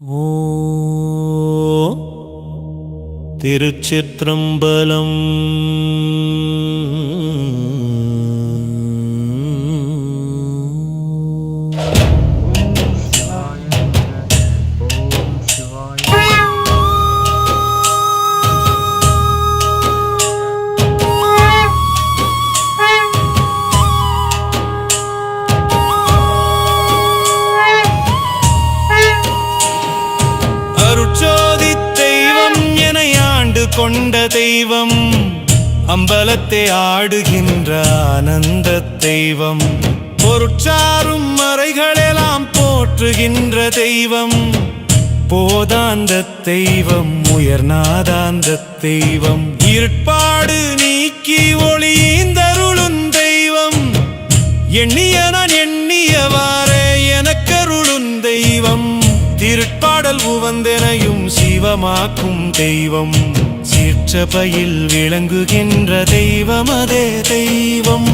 ஓ திருச்சிற்றம்பலம். கொண்ட தெய்வம் அம்பலத்தை ஆடுகின்ற ஆனந்த தெய்வம், பொருட்சாரும் மறைகளெல்லாம் போற்றுகின்ற தெய்வம், போதாந்த தெய்வம் உயர்நாதாந்த தெய்வம், இருட்பாடு நீக்கி ஒளியீந்தருளும் தெய்வம், எண்ணிய நான் எண்ணியவாறே எனக்கருளும் தெய்வம், திருட்பாடல் உவந்தெனையும் சிவமாக்கும் தெய்வம், சீற்றபையில் விளங்குகின்ற தெய்வம் அதே தெய்வம்.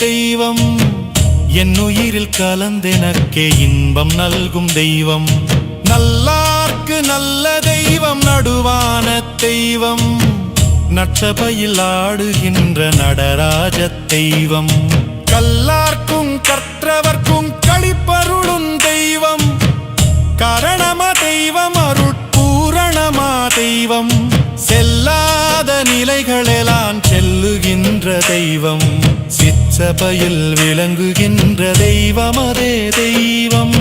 தெய்வம் என்னுயிரில் கலந்தெனக்கே இன்பம் நல்கும் தெய்வம், நல்லார்க்கு நல்ல தெய்வம் நடுவான தெய்வம், நற்றபையில் ஆடுகின்ற நடராஜ தெய்வம், கல்லார்க்கும் கற்றவர்க்கும் களிப்பருளும் தெய்வம், காரணமா தெய்வம் அருட்பூரணமா தெய்வம், செல்லாத நிலைகளெல்லாம் செல்லுகின்ற தெய்வம், சிற்றபையில் விளங்குகின்ற தெய்வம் அதே தெய்வம்.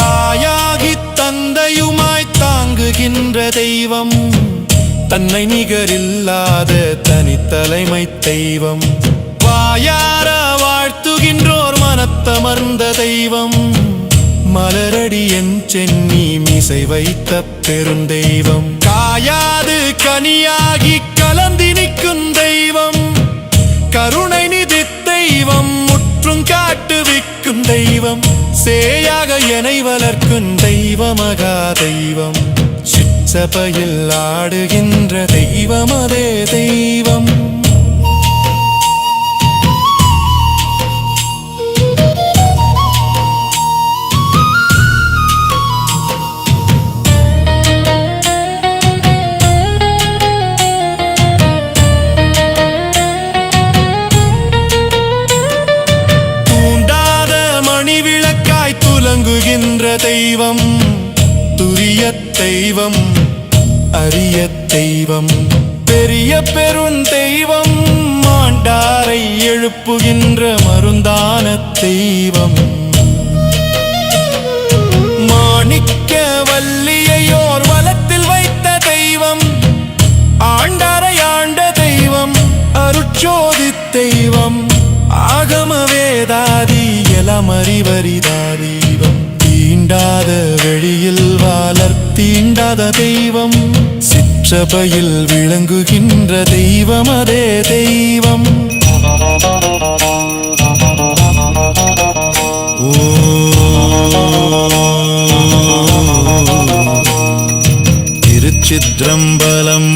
தாயாகி தந்தையுமாய் தாங்குகின்ற தெய்வம், தன்னை நிகரில்லாத தனித்தலைமை தெய்வம், வாயார வாழ்த்துகின்றோர் மனத்தமர்ந்த தெய்வம், மலரடி என் சென்னி மிசை வைத்த பெருந்தெய்வம், காயாது கனியாகி கலந்தி நிற்கும் தெய்வம், கருணை நிதி தெய்வம், முற்றும் காட்டுவிக்கும் தெய்வம், சேயாக எனை வளர்க்கும் தெய்வமகா தெய்வம், சிற்றபையில் ஆடுகின்ற தெய்வம் அதே தெய்வம். தூண்டாத மணி விளக்காய் துலங்குகின்ற தெய்வம், துரிய தெய்வம் அரிய தெய்வம், பெரிய பெருந்தெய்வம், மாண்டாரை எழுப்புகின்ற மருந்தான தெய்வம், மாணிக்க வல்லியோர் வலத்தில் வைத்த தெய்வம், ஆண்டாரை ஆண்ட தெய்வம், அருட்சோதி தெய்வம், ஆகம வேதாதி எலமறிவரிதா தெய்வம், தீண்டாத வெளியில் வாழத்தீண்டாத தெய்வம், சிற்றபையில் விளங்குகின்ற தெய்வம் அதே தெய்வம். ஓ திருச்சிற்றம்பலம்.